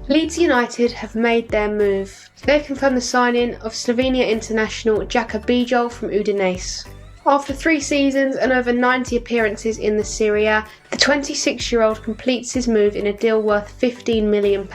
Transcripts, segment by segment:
Leeds United have made their move. They've confirmed the signing of Slovenia international Jaka Bijol from Udinese. After 3 seasons and over 90 appearances in the Serie A, the 26-year-old completes his move in a deal worth £15 million.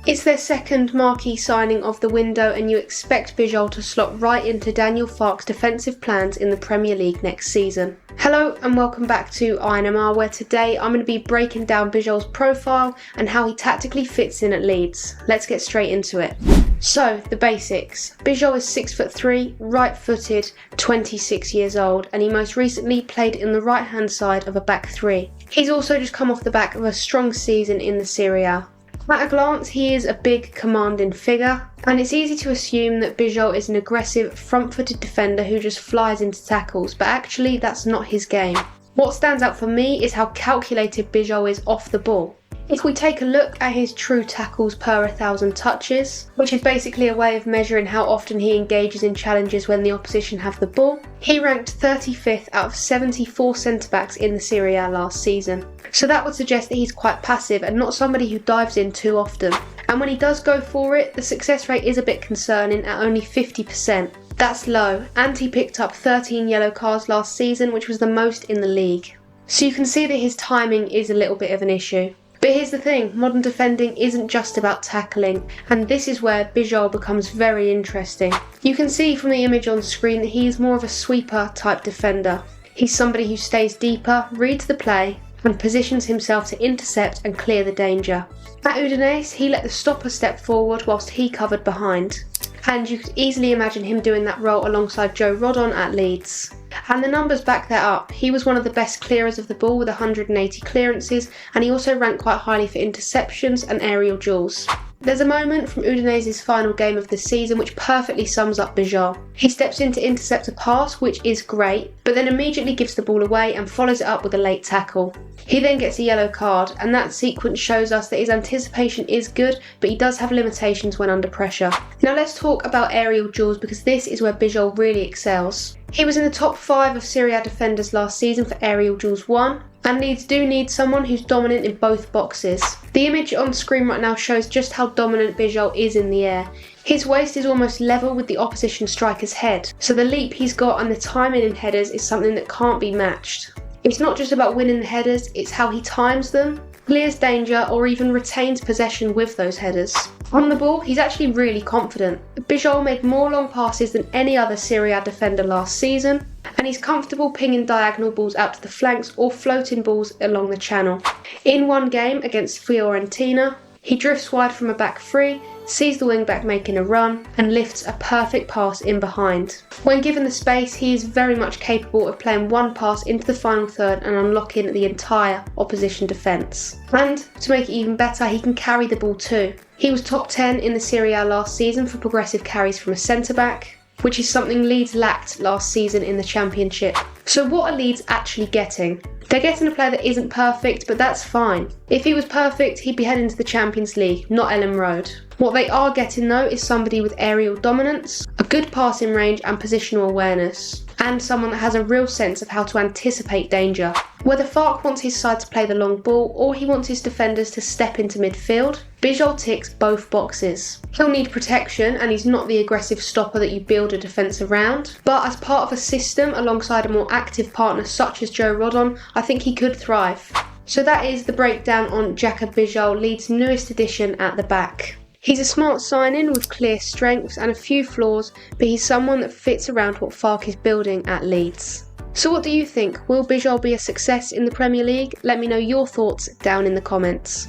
It's their second marquee signing of the window, and you expect Bijol to slot right into Daniel Farke's defensive plans in the Premier League next season. Hello and welcome back to INMR, where today I'm going to be breaking down Bijol's profile and how he tactically fits in at Leeds. Let's get straight into it. So, the basics. Bijol is 6'3", right-footed, 26 years old, and he most recently played in the right-hand side of a back three. He's also just come off the back of a strong season in the Serie A. At a glance, he is a big, commanding figure, and it's easy to assume that Bijol is an aggressive, front-footed defender who just flies into tackles, but actually that's not his game. What stands out for me is how calculated Bijol is off the ball. If we take a look at his true tackles per 1,000 touches, which is basically a way of measuring how often he engages in challenges when the opposition have the ball, he ranked 35th out of 74 centre-backs in the Serie A last season. So that would suggest that he's quite passive and not somebody who dives in too often. And when he does go for it, the success rate is a bit concerning at only 50%. That's low, and he picked up 13 yellow cards last season, which was the most in the league. So you can see that his timing is a little bit of an issue. But here's the thing, modern defending isn't just about tackling, and this is where Bijol becomes very interesting. You can see from the image on screen that he is more of a sweeper type defender. He's somebody who stays deeper, reads the play, and positions himself to intercept and clear the danger. At Udinese, he let the stopper step forward whilst he covered behind. And you could easily imagine him doing that role alongside Joe Rodon at Leeds. And the numbers back that up. He was one of the best clearers of the ball with 180 clearances, and he also ranked quite highly for interceptions and aerial duels. There's a moment from Udinese's final game of the season which perfectly sums up Bijol. He steps in to intercept a pass, which is great, but then immediately gives the ball away and follows it up with a late tackle. He then gets a yellow card, and that sequence shows us that his anticipation is good, but he does have limitations when under pressure. Now let's talk about aerial duels, because this is where Bijol really excels. He was in the top 5 of Serie A defenders last season for aerial duels won, and Leeds do need someone who's dominant in both boxes. The image on screen right now shows just how dominant Bijol is in the air. His waist is almost level with the opposition striker's head, so the leap he's got and the timing in headers is something that can't be matched. It's not just about winning the headers, it's how he times them, clears danger, or even retains possession with those headers. On the ball, he's actually really confident. Bijol made more long passes than any other Serie A defender last season, and he's comfortable pinging diagonal balls out to the flanks or floating balls along the channel. In one game against Fiorentina, he drifts wide from a back three, sees the wing-back making a run, and lifts a perfect pass in behind. When given the space, he is very much capable of playing one pass into the final third and unlocking the entire opposition defence. And, to make it even better, he can carry the ball too. He was top 10 in the Serie A last season for progressive carries from a centre-back, which is something Leeds lacked last season in the Championship. So what are Leeds actually getting? They're getting a player that isn't perfect, but that's fine. If he was perfect, he'd be heading to the Champions League, not Ellen Road. What they are getting though is somebody with aerial dominance, a good passing range and positional awareness, and someone that has a real sense of how to anticipate danger. Whether Farke wants his side to play the long ball or he wants his defenders to step into midfield, Bijol ticks both boxes. He'll need protection, and he's not the aggressive stopper that you build a defence around, but as part of a system alongside a more active partner such as Joe Rodon, I think he could thrive. So that is the breakdown on Jaka Bijol, Leeds' newest addition at the back. He's a smart signing with clear strengths and a few flaws, but he's someone that fits around what Farke is building at Leeds. So what do you think? Will Bijol be a success in the Premier League? Let me know your thoughts down in the comments.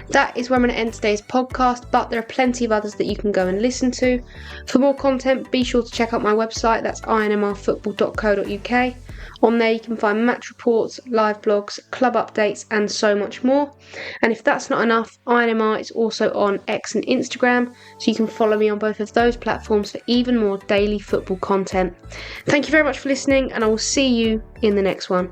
That is where I'm going to end today's podcast, but there are plenty of others that you can go and listen to. For more content, be sure to check out my website, that's inmrfootball.co.uk. On there you can find match reports, live blogs, club updates and so much more. And if that's not enough, INMR is also on X and Instagram, so you can follow me on both of those platforms for even more daily football content. Thank you very much for listening, and I will see you in the next one.